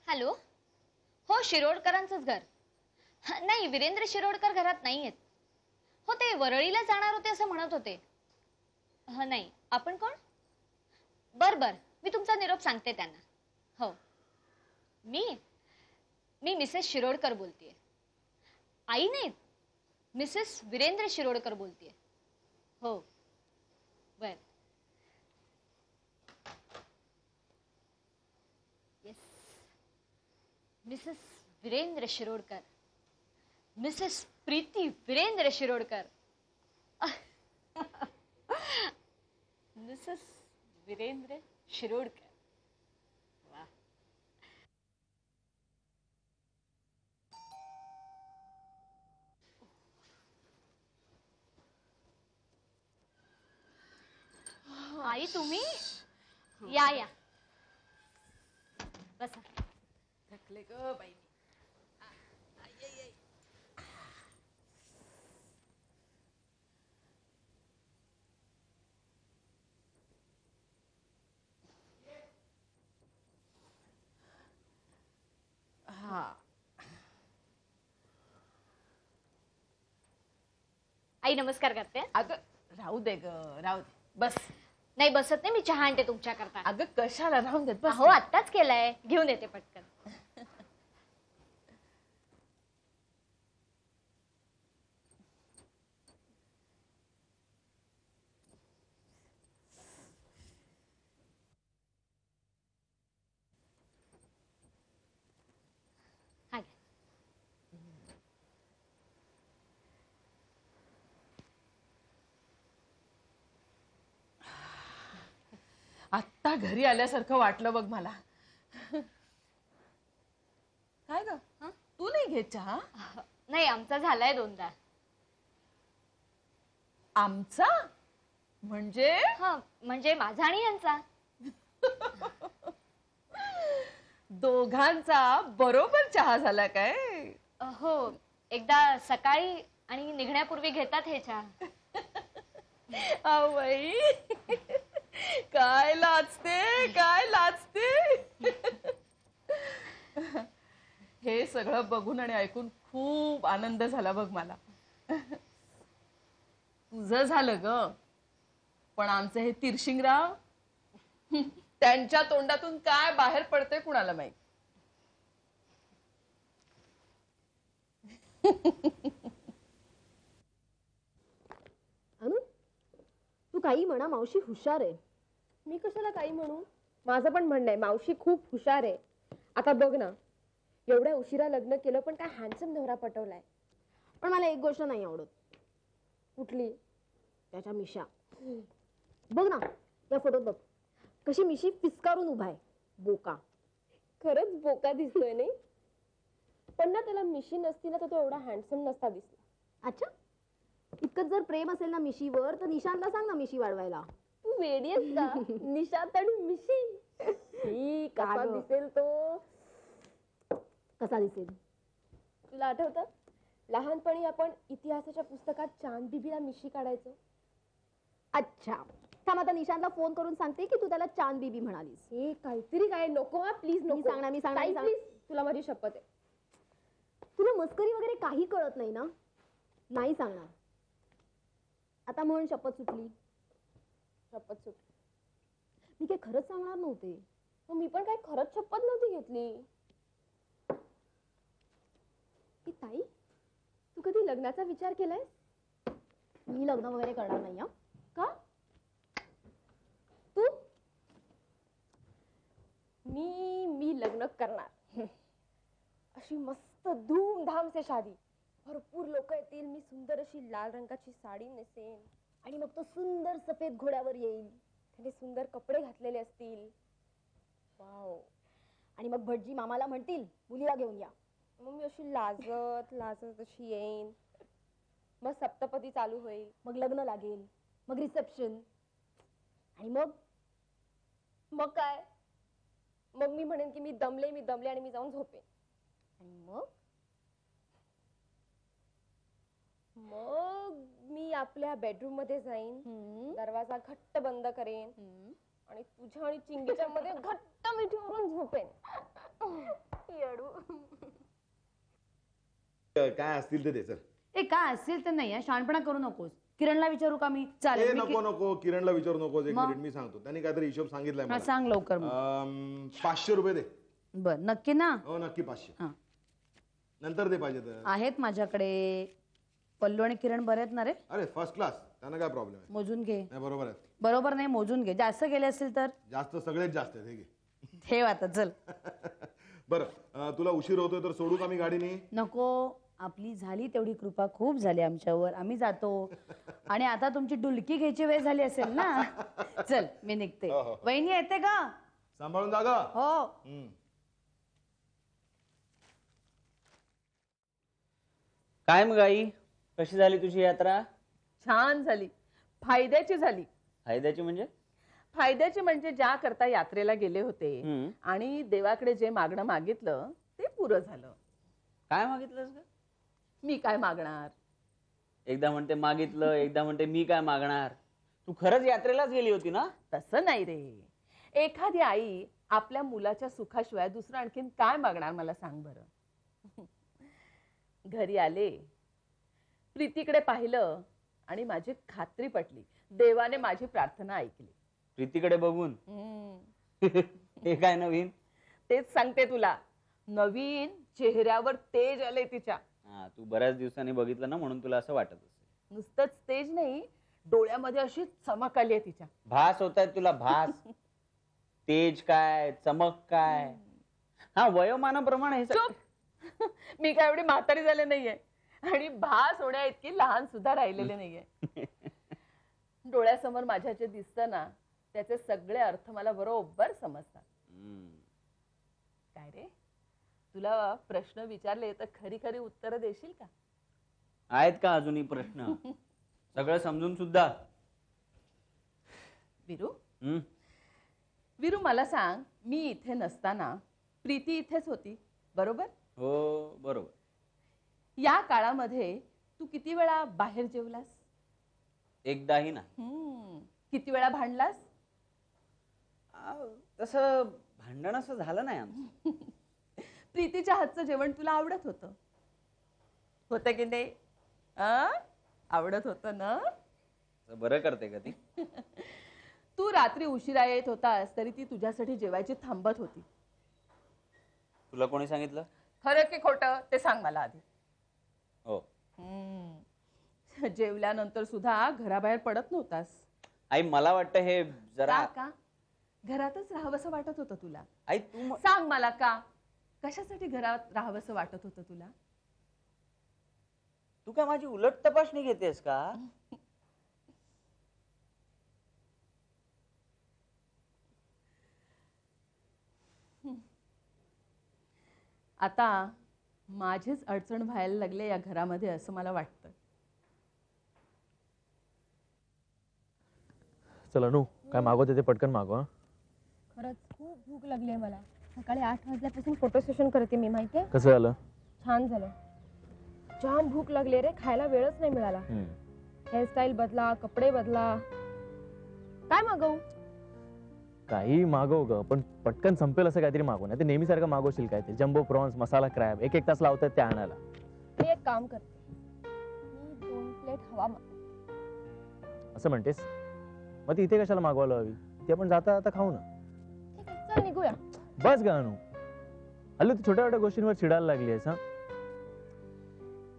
Hello. हो, शिरोडकरांचंच घर. नाही, वीरेंद्र शिरोडकर घरात नाहीयेत. हो, ते वरळीला जाणार होते असं म्हणत होते. नाही, आपण कोण? बर बर, मी तुमचा निरोप सांगते त्यांना. हो. मी मी मिसेस शिरोडकर बोलतेय. आई नाही, मिसेस वीरेंद्र शिरोडकर बोलतेय. हो. बर. Yes. Mrs Virendra Shirodkar. Mrs Preeti Virendra Shirodkar. Mrs Virendra Shirodkar. वा. आई तुम्ही या या बसा. थकले ग बाई. हा. आई नमस्कार करते. अगं राहू दे ग, राहू दे, बस. नाही बसत नाही, मी चहा आणते तुमच्या करता. अगं कशाला, राहून देत बस. हो आत्ताच केलाय, घेऊन येते पटकन. हा घ्या. आत्ता घरी आल्यासारखं वाटलं बघ मला. काय ग, तू नाही घेत चहा? नाही, आमचा झालाय दोनदा. आमचा म्हणजे? हा, म्हणजे माझा आणि यांचा. दोघांचा बरोबर चहा झाला काय? हो, एकदा सकाळी आणि निघण्यापूर्वी घेतात हे चहा. बाई, काय लाजते, काय लाजते. हे सगळं बघून आणि ऐकून खूप आनंद झाला बघ मला. तुझं झालं ग, पण आमचे हे तिरशिंगराव, त्यांच्या तोंडातून काय बाहेर पडते कुणाला माहित. अनु, तू काही म्हणा, मावशी हुशार आहे. मी कशाला काही म्हणू? माझं पण म्हणणं आहे, मावशी खूप हुशार आहे. आता बघ ना, एवढ्या उशिरा लग्न केलं पण काय हँडसम नवरा पटवलाय. पण मला एक गोष्ट नाही आवडत. कुठली? त्याच्या मिशा. बघ ना, या फोटोत बघ, कशी मिशी फिसकारून उभा आहे. बोका. खरंच बोका दिसतोय नाही? पण ना त्याला मिशी नसती ना तर तो एवढा हँडसम नसता दिसला. अच्छा, इतकंच जर प्रेम असेल ना मिशीवर तर निशांतला सांग ना मिशी वाढवायला. तू वेडी आहेस का? निशांत आणि मिशी ही कसा दिसेल तो. कसा दिसेल? तुला आठवतं लहानपणी आपण इतिहासाच्या पुस्तकात चांद बिबीला मिशी काढायचो. अच्छा, थांब आता निशांतला फोन करून सांगते की तू त्याला चांद बीबी म्हणालीस. हे काहीतरी काय, नको हा प्लीज नको. मी सांगणार प्लीज, तुला माझी शपथ आहे. तुला मस्करी वगैरे काही कळत नाही ना? नाही सांगणार. आता म्हण शपथ सुटली. शपथ सुटली. मी काय खरंच सांगणार नव्हते. मग मी पण काय खरंच शपथ नव्हती घेतली. ताई, तू कधी लग्नाचा विचार केलाय? मी लग्न वगैरे करणार नाही. का? तू? मी लग्न करणार. अशी मस्त धूमधाम से शादी, भरपूर लोक येतील, मी सुंदर अशी लाल रंगाची साडी नेसेन आणि मग तो सुंदर सफेद घोड्यावर येईल. त्याने सुंदर कपडे घातलेले असतील. वाव. आणि मग भटजी मामाला म्हणतील मुलीला घेऊन या. मग मी अशी लाजत लाजत अशी येईन. मग सप्तपदी चालू होईल. मग लग्न लागेल. मग रिसेप्शन. आणि मग काय? मग मी म्हणेन की मी दमले आणि मी जाऊन झोपेन. आणि मग मी आपल्या बेडरूम मध्ये जाईन, दरवाजा घट्ट बंद करेन आणि तुझ्या आणि चिंगीच्या मध्ये घट्ट मिठीवरून झोपेन. येडू. काय असतील ते दे चल. ए काय असेल तर नाही शहाणपणा करू नकोस. किरणला विचारू का मी? चालेल मी नको नको किरणला विचारू नकोस. एक मग? मिनिट मी सांगतो. त्यांनी काहीतरी हिशोब सांगितलाय हा मला. सांग लवकर मग. 500 रुपये दे. बर नक्की ना? हो नक्की 500. हा. नंतर दे पाहिजे तर. आहेत माझ्याकडे. पल्लू आणि किरण बरे आहेत ना रे? अरे फर्स्ट क्लास. त्यांना काय प्रॉब्लेम आहे? मोजून घे. नाही बरोबर आहे. बरोबर नाही मोजून घे. जास्त गेले असतील तर जास्त सगळेच जास्त आहेत. हे घे. ठेव आता चल. बरं तुला उशीर होतोय तर सोडू का मी गाडीने? नको आपली झाली तेवढी कृपा खूप झाली आमच्यावर. आम्ही जातो. आणि आता तुमची डुलकी घ्यायची वेळ झाली असेल ना. चल मी निघते. हो, हो. वहिनी येते का? सांभाळून जा गं. हो. काय मग आई, कशी झाली तुझी यात्रा? छान झाली. फायद्याची झाली. फायद्याची म्हणजे? फायद्याची म्हणजे ज्या करता यात्रेला गेले होते हम्म. आणि देवाकडे जे मागणं मागितलं ते पुरं झालं. काय मागितलंस ग? मी काय मागणार? एकदा म्हणते मागितलं, एकदा म्हणते मी काय मागणार. तू खरंच यात्रेलाच गेली होती ना? तसं नाही रे. एखादी आई आपल्या मुलाच्या सुखाशिवाय दुसरं आणखीन काय मागणार मला सांग बरं. घरी आले, प्रीतीकडे पाहिलं आणि माझी खात्री पटली. देवाने माझी प्रार्थना ऐकली. प्रीतीकडे बघून हे काय नवीन? तेच सांगते तुला. नवीन चेहऱ्यावर तेज आले तिच्या. हा, तू बऱ्याच दिवसांनी बघितलं ना म्हणून तुला असं वाटत असेल. नुसतंच तेज नाही, डोळ्यामध्ये अशी चमक आली आहे तिच्या. भास होत आहेत तुला, भास. तेज काय, चमक काय. हा, वयोमानाप्रमाणे हे चुप. मी काय एवढी म्हातारी झाले नाहीये आणि भास होण्या इतकी लहान सुद्धा राहिलेले नाहीये. डोळ्यासमोर माझ्या जे दिसतं ना त्याचे सगळे अर्थ मला बरोबर समजतात. काय रे, तुला प्रश्न विचारले तर खरी खरी उत्तर देशील का? आहेत का अजूनही प्रश्न? सगळं समजून सुद्धा? विरू, हम्म. विरू मला सांग, मी इथे नसताना प्रीती इथेच होती बरोबर? हो बरोबर. या काळामध्ये तू किती वेळा बाहेर जेवलास? एकदाही ना. किती वेळा भांडलास? तसं भांडण असं झालं नाही आमचं. प्रीतीच्या हातचं जेवण तुला आवडत होतं? होतं की नाही? आवडत होतं ना? बरं करते का ती? तू रात्री उशिरा येत होतास तरी ती तुझ्यासाठी जेवायची थांबत होती. तुला कोणी सांगितलं? खरं की खोटं ते सांग मला आधी. हो. जेवल्यानंतर सुद्धा घराबाहेर पडत नव्हतास. आई मला वाटतं हे जरा का घरातच राहावंसं वाटत होतं तुला? आई तू सांग मला का कशासाठी घरात राहावंसं वाटत होतं तुला? तू काय माझी उलट तपासणी घेतेस का? आता माझीच अडचण व्हायला लागले या घरामध्ये असं मला वाटतं. चल अनु, काय मागवते ते पटकन मागवा. खरंच खूप भूक लागली आहे मला. सकाळी 8 वाजल्यापासून फोटो सेशन करते मी, माहितीये? कसं झालं? छान झालं. जाम भूक लागली रे, खायला वेळच नाही मिळाला. हेअरस्टाईल बदला, कपडे बदला. काय मागवू? काही मागव ग, पण पटकन संपेल असं काहीतरी मागव. नाही ते नेहमीसारखं मागवशील काय ते जम्बो प्रॉन्स, मसाला क्रॅब, एक तास लावतात ते आणायला. मी एक काम करते, मी 2 प्लेट हवा मागवते. असं म्हणतेस? मग ती इथे कशाला मागवायला हवी? ते आपण जाता आता खाऊ ना. ठीक आहे, चल निघूया. बस ग अनु, हल्ली तू छोट्या छोट्या गोष्टींवर चिडायला लागली आहेस.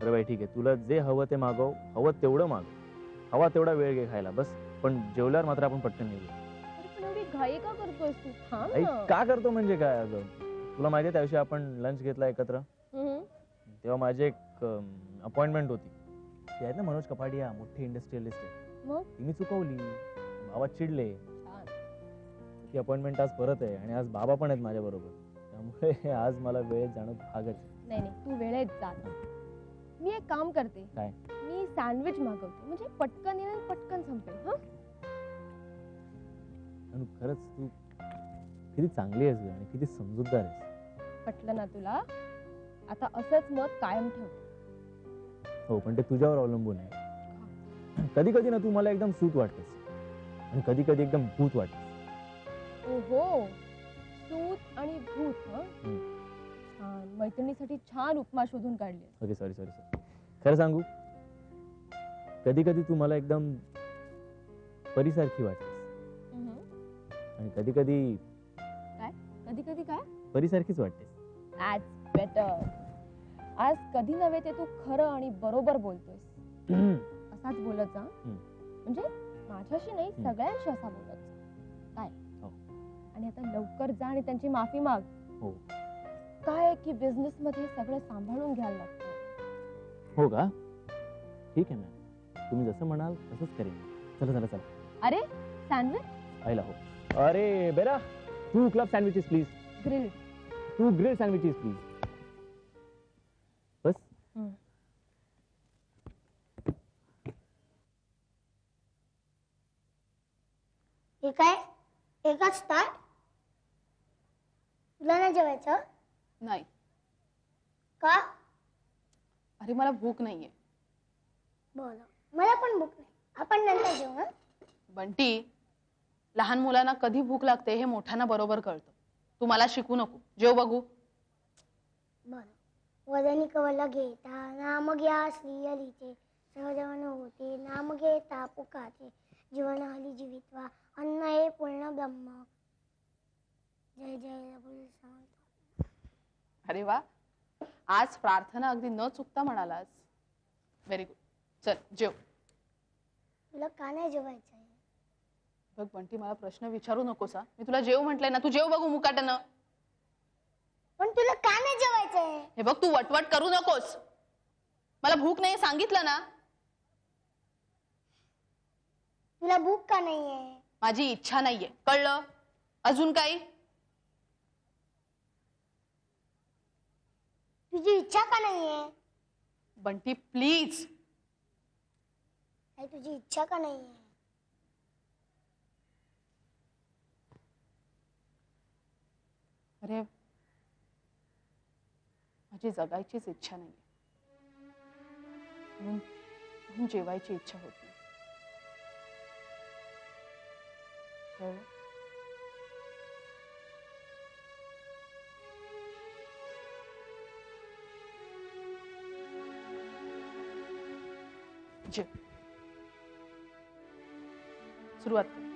बरं बाई ठीक आहे, तुला जे हवं ते मागव, हवं तेवढं मागव, हवा तेवढा वेळ घे खायला बस. पण जेवल्यावर मात्र आपण पटकन निघूया. पण एवढी घाई का करतोयस तू? थांब आई ना. का करतो म्हणजे काय? अगं तुला माहिती आहे त्या दिवशी आपण लंच घेतला एकत्र, तेव्हा माझी एक अपॉइंटमेंट होती. ती आहेत ना मनोज कपाडिया, मोठे इंडस्ट्रियलिस्ट आहे. मग ती मी चुकवली, बाबा चिडले. छान. ती अपॉइंटमेंट आज परत आहे आणि आज बाबा पण आहेत माझ्या बरोबर. त्यामुळे आज मला वेळेत जाणं भागच. नाही नाही, तू वेळेत जा. मी एक काम करते, काय? मी सँडविच मागवते, म्हणजे पटकन येईल आणि पटकन संपेल. हा, अनु खरंच तू किती चांगली आहेस ग आणि किती समजूतदार आहेस. पटलं ना तुला? आता असंच मत कायम ठेव. हो, पण ते तुझ्यावर अवलंबून आहे. कधी कधी ना तू मला एकदम सूत वाटतेस आणि कधी कधी एकदम भूत वाटतेस. ओहो, सूत आणि भूत. छान, मैत्रिणीसाठी छान उपमा शोधून काढली. Okay, sorry sorry sorry. खरं सांगू, कधी कधी तू मला एकदम परीसारखी वाटतेस आणि कधी कधी कधी कधी काय? परीसारखीच वाटतेस. That's better. आज कधी नव्हे ते तू खरं आणि बरोबर बोलतोयस. असाच बोलत जा. म्हणजे माझ्याशी नाही, सगळ्यांशी असा बोलत जा. काय? आणि आता लवकर जा आणि त्यांची माफी माग. हो. काय की बिझनेस मध्ये सगळं सांभाळून घ्यायला लागतं. हो का? ठीक आहे मॅम, तुम्ही जसं म्हणाल तसंच करेन. चला चला चला. अरे सँडविच आयला हो. अरे बेरा, 2 club sandwiches please. Grill. 2 grill sandwiches please. बस. हे काय एकाच ताट? तुला नाही जेवायचं? नाही. का? अरे मला भूक नाहीये. बरं, मला पण भूक नाही. आपण नंतर जेवू हं? बंटी, लहान मुलांना कधी भूक लागते हे मोठ्यांना बरोबर कळतं. तू मला शिकू नको. जेव बघू. बरं. वदनी कवला घेता नाम घ्या श्रीयलीचे सहजवन होते नाम घेता पुकाचे जीवन हली जीवित्वा अन्न हे पूर्ण ब्रह्म. जय जय रघुवीर समर्थ. अरे वा, आज प्रार्थना अगदी न चुकता म्हणालास. Very good. चल जेव. तुला का नाही जेवायचं? बघ बंटी, मला प्रश्न विचारू नकोस हा. मी तुला जेव म्हटलंय ना, तू जेव बघू मुकाट्यानं. पण तुला का नाही जेवायचंय? हे बघ, तू वटवट करू नकोस. मला भूक नाही सांगितलं ना. तुला भूक का नाहीये? माझी इच्छा नाहीये, कळलं? अजून काही? तुझी इच्छा का नाहीये? बंटी प्लीज. तुझी इच्छा का नाहीये? अरे माझी जगायचीच इच्छा नाही, म्हणून जेवायची इच्छा होत नाही. जेव. सुरुवात कर.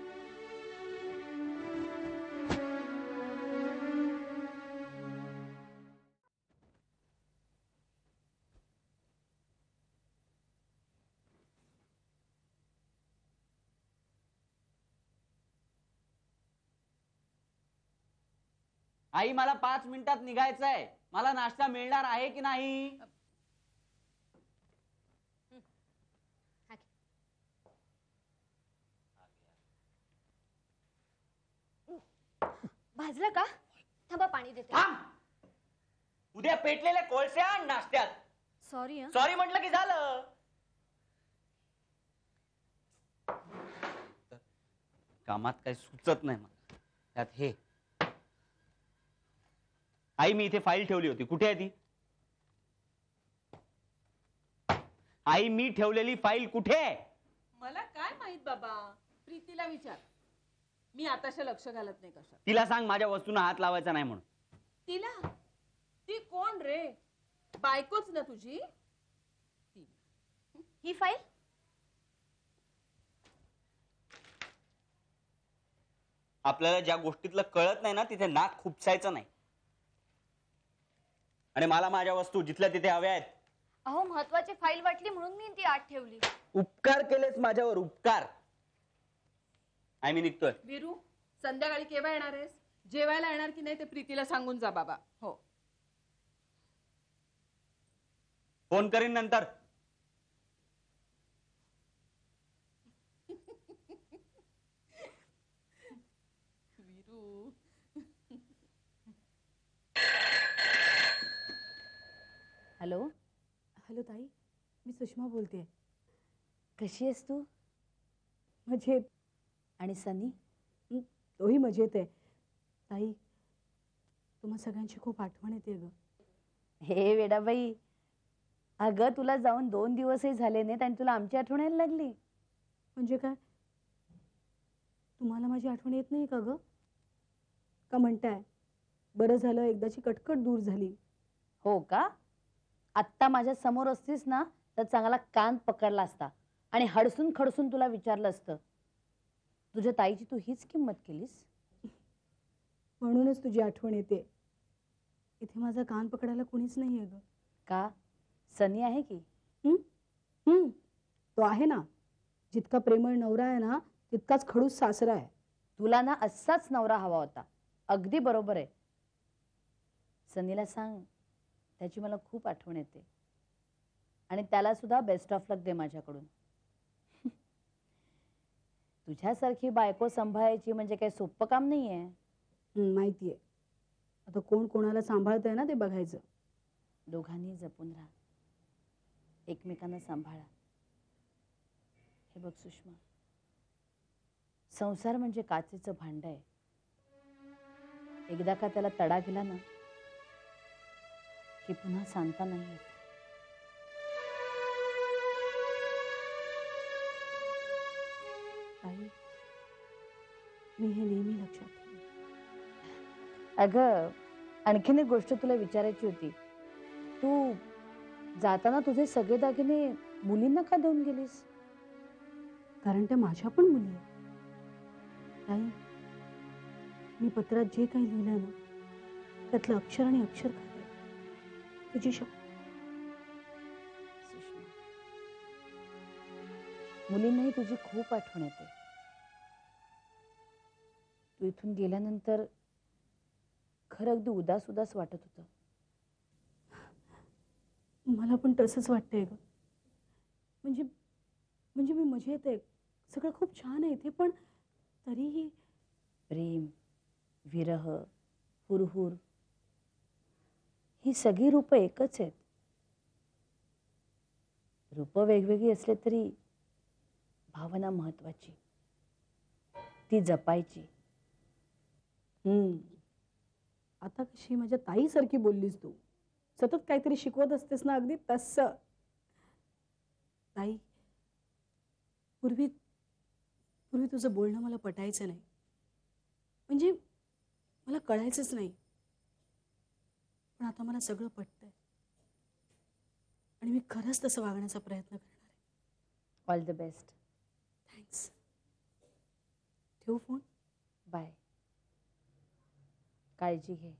आई, मला 5 मिनिटात निघायचंय. मला नाश्ता मिळणार आहे की नाही? भाजलं का? थांबा, पाणी देते. थांब. उद्या पेटलेले कोळसे आण नाश्त्यात. सॉरी हं. सॉरी म्हटलं की झालं. कामात काही सुचत नाही मला. त्यात हे. आई, मी इथे फाईल ठेवली होती. कुठे आहे ती? आई, मी ठेवलेली फाईल कुठे आहे? मला काय माहित बाबा, प्रीतीला विचार. मी आताशा लक्ष घालत नाही कशा. तिला सांग माझ्या वस्तूंना हात लावायचा नाही म्हणून. तिला? ती कोण रे? बायकोच ना तुझी? ही फाईल? आपल्याला ज्या गोष्टीतलं कळत नाही ना, तिथे नाक खुपसायचं नाही. आणि मला माझ्या वस्तू जिथल्या तिथे हव्या आहेत. अहो, महत्वाची फाईल वाटली म्हणून मी ती आत ठेवली. उपकार केलेस माझ्यावर, उपकार. मी निघतोय. वीरू, संध्याकाळी केव्हा येणार आहेस? जेवायला येणार की नाही ते प्रीतीला सांगून जा बाबा. हो. फोन करीन नंतर. वीरू. हॅलो. हॅलो ताई, मी सुषमा बोलतेय. कशी आहेस तू? मजेत. आणि सनी? तोही मजेत आहे. ताई, तुम्हा सगळ्यांची खूप आठवण येते ग. हे वेडाबाई, अगं तुला जाऊन 2 दिवसही झाले नाहीत आणि तुला आमची आठवण यायला लागली. म्हणजे काय, तुम्हाला माझी आठवण येत नाही का ग? का म्हणताय? बरं झालं एकदाची कटकट दूर झाली. हो का? आत्ता माझ्या समोर असतीस ना तर चांगला कान पकडला असता आणि हडसून खडसून तुला विचारलं असतं, तुझ्या ताईची तू हीच किंमत केलीस? म्हणूनच तुझी आठवण येते. इथे माझा कान पकडायला कुणीच नाहीये ग. का? सनी आहे की? तो आहे ना. जितका प्रेमळ नवरा आहे ना तितकाच खडूस सासरा आहे. तुला ना असाच नवरा हवा होता. अगदी बरोबर आहे. सनीला सांग त्याची मला खूप आठवण येते आणि त्याला सुद्धा बेस्ट ऑफ लक दे माझ्याकडून. तुझ्यासारखी बायको सांभाळायची म्हणजे काही सोपं काम नाहीये. माहितीये. आता कोण कोणाला सांभाळतंय ना ते बघायचं. दोघांनी जपून राहा, एकमेकांना सांभाळा. हे बघ सुषमा, संसार म्हणजे काचेचं भांड आहे. एकदा का त्याला तडा गेला ना की पुन्हा सांगता नाही येत. ताई, मी हे नेहमी लक्षात ठेवेन. अगं, आणखीन एक गोष्ट तुला विचारायची होती. तू जाताना तुझे सगळे दागिने मुलींना का देऊन गेलीस? कारण त्या माझ्या पण मुली आहेत. ताई, मी पत्रात जे काही लिहिलं ना त्यातलं अक्षर आणि अक्षर खरं आहे. तुझी शपथ. सुषमा, मुलींनाही तुझी खूप आठवण येते. तू इथून गेल्यानंतर खरं अगदी उदास उदास वाटत होतं. मला पण तसंच वाटतंय ग. म्हणजे म्हणजे मी मजेत आहे. सगळं खूप छान आहे इथे, पण तरीही प्रेम, विरह, हुरहुर ही सगळी रूपं एकच आहेत. रूपं वेगवेगळी असले तरी भावना महत्वाची, ती जपायची. आता कशी माझ्या ताईसारखी बोललीस तू. सतत काहीतरी शिकवत असतेस ना, अगदी तसं. ताई, पूर्वी पूर्वी तुझं बोलणं मला पटायचं नाही. म्हणजे मला कळायचंच नाही. पण आता मला सगळं पटतंय आणि मी खरंच तसं वागण्याचा प्रयत्न करणार आहे. All the best. थँक्स. ठेवू फोन? बाय. काळजी घे.